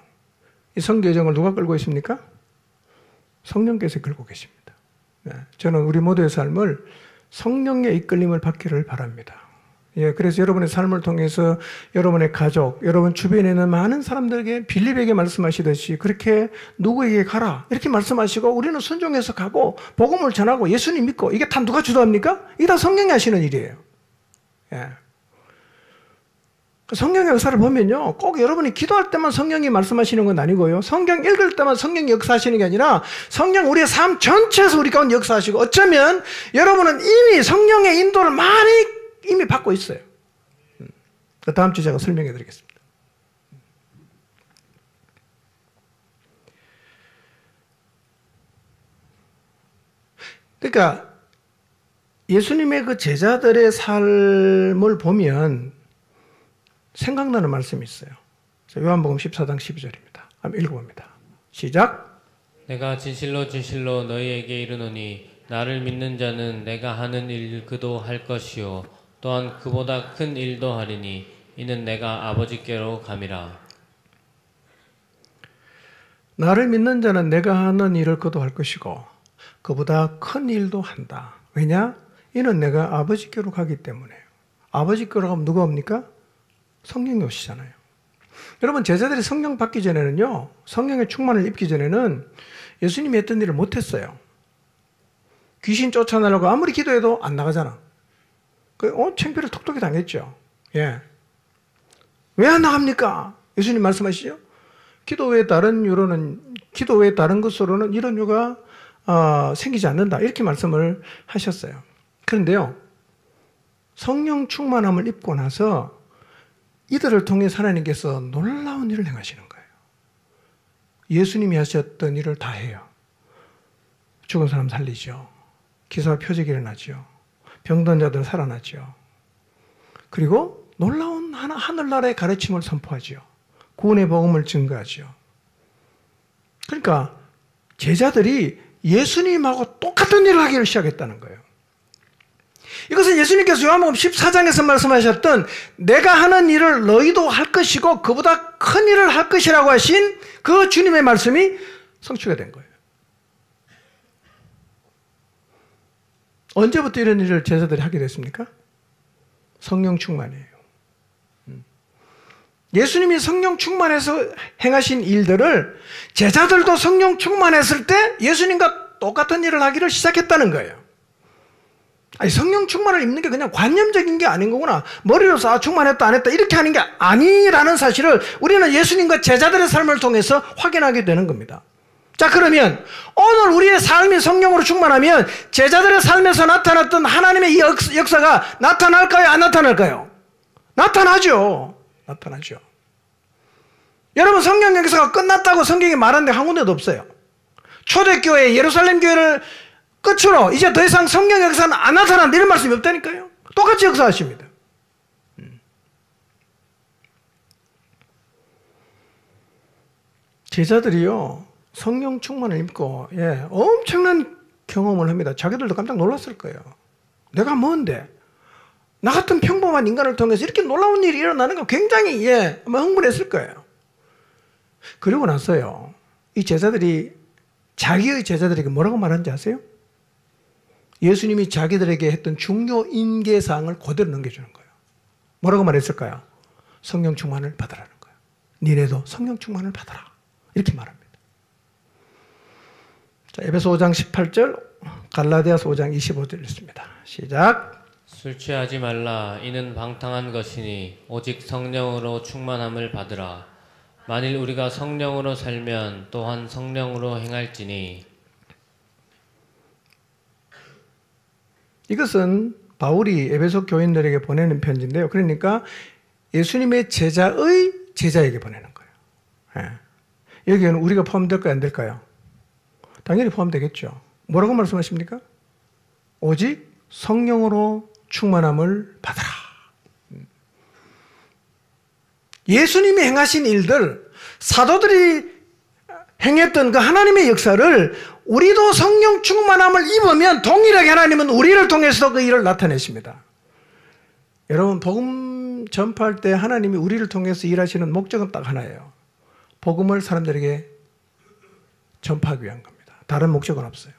이 성교정을 누가 끌고 있습니까? 성령께서 끌고 계십니다. 네. 저는 우리 모두의 삶을 성령의 이끌림을 받기를 바랍니다. 예, 그래서 여러분의 삶을 통해서 여러분의 가족, 여러분 주변에 있는 많은 사람들에게 빌립에게 말씀하시듯이 그렇게 누구에게 가라 이렇게 말씀하시고 우리는 순종해서 가고 복음을 전하고 예수님 믿고 이게 다 누가 주도합니까? 이게 다 성령이 하시는 일이에요. 예. 성령의 역사를 보면요, 꼭 여러분이 기도할 때만 성령이 말씀하시는 건 아니고요, 성경 읽을 때만 성령이 역사하시는 게 아니라 성령 우리의 삶 전체에서 우리 가운데 역사하시고 어쩌면 여러분은 이미 성령의 인도를 많이 이미 받고 있어요. 그 다음 주 제가 설명해 드리겠습니다. 그러니까 예수님의 그 제자들의 삶을 보면 생각나는 말씀이 있어요. 요한복음 14장 12절입니다. 한번 읽어봅니다. 시작. 내가 진실로 진실로 너희에게 이르노니 나를 믿는 자는 내가 하는 일 그도 할 것이요 또한 그보다 큰 일도 하리니 이는 내가 아버지께로 감이라. 나를 믿는 자는 내가 하는 일을 그도 할 것이고 그보다 큰 일도 한다. 왜냐? 이는 내가 아버지께로 가기 때문에. 아버지께로 가면 누가 옵니까? 성령이 오시잖아요. 여러분, 제자들이 성령 받기 전에는요, 성령의 충만을 입기 전에는 예수님이 했던 일을 못했어요. 귀신 쫓아내려고 아무리 기도해도 안 나가잖아. 창피를 톡톡히 당했죠. 예. 왜 안 나갑니까? 예수님 말씀하시죠. 기도 외에 다른 것으로는 이런 이유가 생기지 않는다. 이렇게 말씀을 하셨어요. 그런데요, 성령 충만함을 입고 나서 이들을 통해 하나님께서 놀라운 일을 행하시는 거예요. 예수님이 하셨던 일을 다 해요. 죽은 사람 살리죠. 기사와 표적이 일어나죠. 병든 자들 살아나죠. 그리고 놀라운 하늘나라의 가르침을 선포하죠. 구원의 복음을 증거하죠. 그러니까 제자들이 예수님하고 똑같은 일을 하기를 시작했다는 거예요. 이것은 예수님께서 요한복음 14장에서 말씀하셨던 내가 하는 일을 너희도 할 것이고 그보다 큰 일을 할 것이라고 하신 그 주님의 말씀이 성취가 된 거예요. 언제부터 이런 일을 제자들이 하게 됐습니까? 성령 충만이에요. 예수님이 성령 충만해서 행하신 일들을 제자들도 성령 충만했을 때 예수님과 똑같은 일을 하기를 시작했다는 거예요. 아니, 성령 충만을 입는 게 그냥 관념적인 게 아닌 거구나. 머리로서 충만했다 안 했다 이렇게 하는 게 아니라는 사실을 우리는 예수님과 제자들의 삶을 통해서 확인하게 되는 겁니다. 자, 그러면 오늘 우리의 삶이 성령으로 충만하면 제자들의 삶에서 나타났던 하나님의 이 역사가 나타날까요? 안 나타날까요? 나타나죠. 여러분, 성령 역사가 끝났다고 성경이 말하는 데 한 군데도 없어요. 초대교회 예루살렘 교회를 끝으로 이제 더 이상 성령 역사는 안 나타난다 이런 말씀이 없다니까요. 똑같이 역사하십니다. 제자들이요, 성령 충만을 입고 엄청난 경험을 합니다. 자기들도 깜짝 놀랐을 거예요. 내가 뭔데? 나 같은 평범한 인간을 통해서 이렇게 놀라운 일이 일어나는 거 굉장히 아마 흥분했을 거예요. 그리고 나서요, 이 제자들이 자기의 제자들에게 뭐라고 말하는지 아세요? 예수님이 자기들에게 했던 중요 인계사항을 그대로 넘겨주는 거예요. 뭐라고 말했을까요? 성령 충만을 받으라는 거예요. 니네도 성령 충만을 받아라. 이렇게 말합니다. 자, 에베소 5장 18절, 갈라디아서 5장 25절 읽습니다. 시작. 술 취하지 말라. 이는 방탕한 것이니 오직 성령으로 충만함을 받으라. 만일 우리가 성령으로 살면 또한 성령으로 행할지니. 이것은 바울이 에베소 교인들에게 보내는 편지인데요. 그러니까 예수님의 제자의 제자에게 보내는 거예요. 여기에는 우리가 포함될까요? 안 될까요? 당연히 포함되겠죠. 뭐라고 말씀하십니까? 오직 성령으로 충만함을 받아라. 예수님이 행하신 일들, 사도들이 행했던 그 하나님의 역사를 우리도 성령 충만함을 입으면 동일하게 하나님은 우리를 통해서도 그 일을 나타내십니다. 여러분, 복음 전파할 때 하나님이 우리를 통해서 일하시는 목적은 딱 하나예요. 복음을 사람들에게 전파하기 위한 겁니다. 다른 목적은 없어요.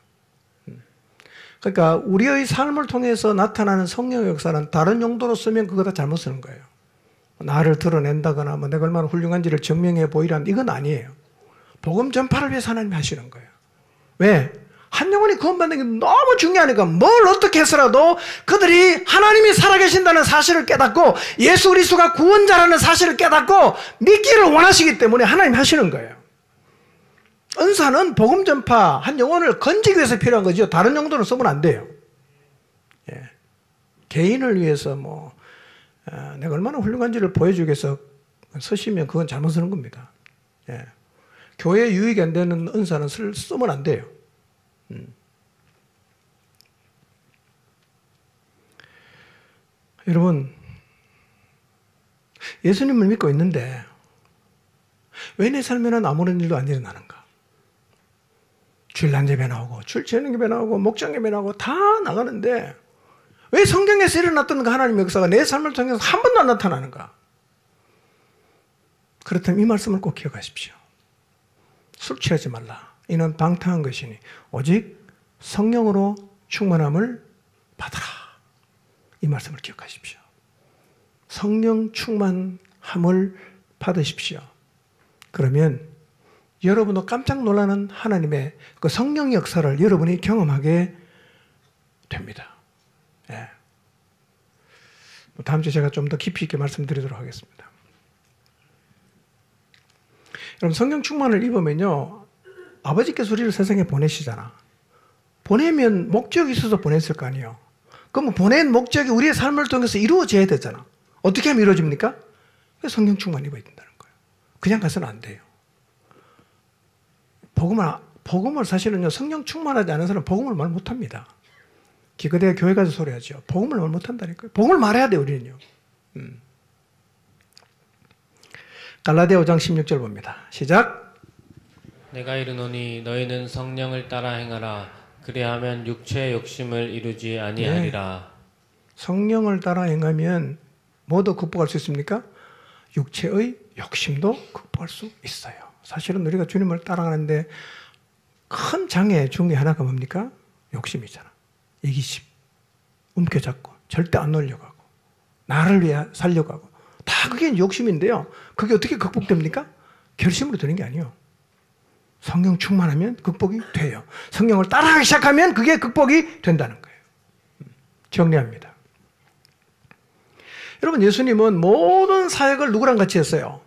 그러니까 우리의 삶을 통해서 나타나는 성령의 역사는 다른 용도로 쓰면 그거 다 잘못 쓰는 거예요. 나를 드러낸다거나 뭐 내가 얼마나 훌륭한지를 증명해 보이라는 이건 아니에요. 복음 전파를 위해서 하나님이 하시는 거예요. 왜? 한 영혼이 구원받는 게 너무 중요하니까 뭘 어떻게 해서라도 그들이 하나님이 살아계신다는 사실을 깨닫고 예수 그리스도가 구원자라는 사실을 깨닫고 믿기를 원하시기 때문에 하나님이 하시는 거예요. 은사는 복음 전파, 한 영혼을 건지기 위해서 필요한 거죠. 다른 용도로 쓰면 안 돼요. 예. 개인을 위해서 내가 얼마나 훌륭한지를 보여주기 위해서 쓰시면 그건 잘못 쓰는 겁니다. 예. 교회에 유익이 안 되는 은사는 쓰면 안 돼요. 여러분, 예수님을 믿고 있는데 왜 내 삶에는 아무런 일도 안 일어나는가? 주일 예배 나오고 주일 예배 나오고 목장 예배 나오고 다 나가는데 왜 성경에서 일어났던 그 하나님의 역사가 내 삶을 통해서 한 번도 안 나타나는가? 그렇다면 이 말씀을 꼭 기억하십시오. 술 취하지 말라. 이는 방탕한 것이니 오직 성령으로 충만함을 받아라. 이 말씀을 기억하십시오. 성령 충만함을 받으십시오. 그러면 여러분도 깜짝 놀라는 하나님의 그 성령 역사를 여러분이 경험하게 됩니다. 예. 다음 주에 제가 좀 더 깊이 있게 말씀드리도록 하겠습니다. 여러분, 성령 충만을 입으면요, 아버지께서 우리를 세상에 보내시잖아. 보내면 목적이 있어서 보냈을 거 아니에요. 그럼 보낸 목적이 우리의 삶을 통해서 이루어져야 되잖아. 어떻게 하면 이루어집니까? 성령 충만 입어야 된다는 거예요. 그냥 가서는 안 돼요. 복음을 사실은요, 성령 충만하지 않은 사람은 복음을 말 못합니다. 기껏해야 교회 가서 소리하죠. 복음을 말 못한다니까요. 복음을 말해야 돼요, 우리는요. 갈라디아 5장 16절 봅니다. 시작. 내가 이르노니 너희는 성령을 따라 행하라. 그리하면 육체의 욕심을 이루지 아니하리라. 네. 성령을 따라 행하면 뭐도 극복할 수 있습니까? 육체의 욕심도 극복할 수 있어요. 사실은 우리가 주님을 따라가는데 큰 장애 중에 하나가 뭡니까? 욕심이잖아. 이기심, 움켜잡고 절대 안 놀려고 하고 나를 위해 살려고 하고 다 그게 욕심인데요. 그게 어떻게 극복됩니까? 결심으로 되는 게 아니에요. 성령 충만하면 극복이 돼요. 성령을 따라가기 시작하면 그게 극복이 된다는 거예요. 정리합니다. 여러분, 예수님은 모든 사역을 누구랑 같이 했어요?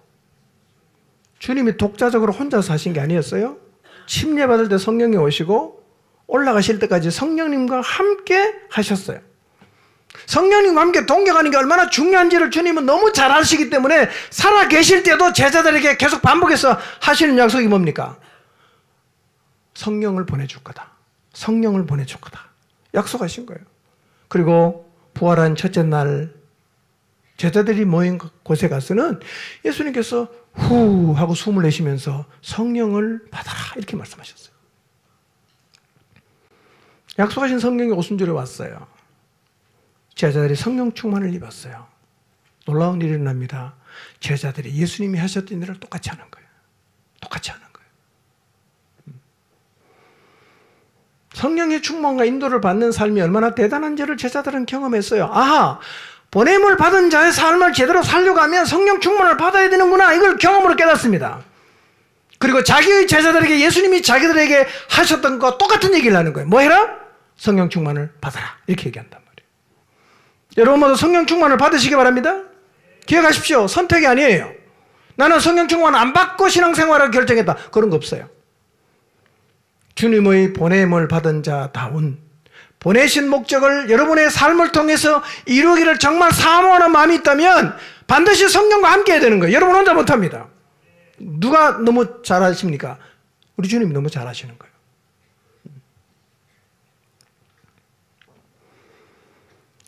주님이 독자적으로 혼자서 하신 게 아니었어요? 침례받을 때 성령이 오시고 올라가실 때까지 성령님과 함께 하셨어요. 성령님과 함께 동행하는 게 얼마나 중요한지를 주님은 너무 잘 아시기 때문에 살아 계실 때도 제자들에게 계속 반복해서 하시는 약속이 뭡니까? 성령을 보내줄 거다. 성령을 보내줄 거다. 약속하신 거예요. 그리고 부활한 첫째 날 제자들이 모인 곳에 가서는 예수님께서 후 하고 숨을 내쉬면서 성령을 받아라 이렇게 말씀하셨어요. 약속하신 성령이 오순절에 왔어요. 제자들이 성령 충만을 입었어요. 놀라운 일이 일어납니다. 제자들이 예수님이 하셨던 일을 똑같이 하는 거예요. 똑같이 하는 거예요. 성령의 충만과 인도를 받는 삶이 얼마나 대단한지를 제자들은 경험했어요. 아하, 보냄을 받은 자의 삶을 제대로 살려가면 성령 충만을 받아야 되는구나. 이걸 경험으로 깨닫습니다. 그리고 자기의 제자들에게 예수님이 자기들에게 하셨던 것과 똑같은 얘기를 하는 거예요. 뭐 해라? 성령 충만을 받아라. 이렇게 얘기한단 말이에요. 여러분 모두 성령 충만을 받으시기 바랍니다. 기억하십시오. 선택이 아니에요. 나는 성령 충만 안 받고 신앙생활을 결정했다. 그런 거 없어요. 주님의 보냄을 받은 자다운 보내신 목적을 여러분의 삶을 통해서 이루기를 정말 사모하는 마음이 있다면 반드시 성령과 함께 해야 되는 거예요. 여러분 혼자 못합니다. 누가 너무 잘하십니까? 우리 주님이 너무 잘하시는 거예요.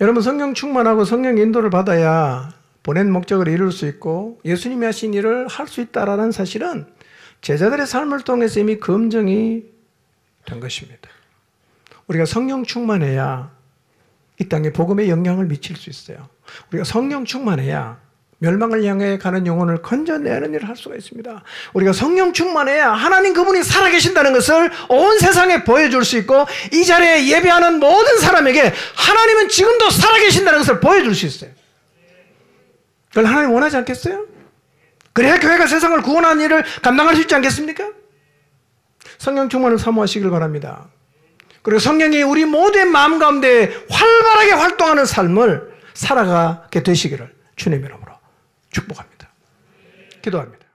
여러분, 성령 충만하고 성령 인도를 받아야 보낸 목적을 이룰 수 있고 예수님이 하신 일을 할 수 있다라는 사실은 제자들의 삶을 통해서 이미 검증이 된 것입니다. 우리가 성령 충만해야 이 땅에 복음의 영향을 미칠 수 있어요. 우리가 성령 충만해야 멸망을 향해 가는 영혼을 건져내는 일을 할 수가 있습니다. 우리가 성령 충만해야 하나님 그분이 살아계신다는 것을 온 세상에 보여줄 수 있고 이 자리에 예배하는 모든 사람에게 하나님은 지금도 살아계신다는 것을 보여줄 수 있어요. 그걸 하나님 원하지 않겠어요? 그래야 교회가 세상을 구원하는 일을 감당할 수 있지 않겠습니까? 성령 충만을 사모하시길 바랍니다. 그리고 성령이 우리 모두의 마음 가운데 활발하게 활동하는 삶을 살아가게 되시기를 주님의 이름으로 축복합니다. 기도합니다.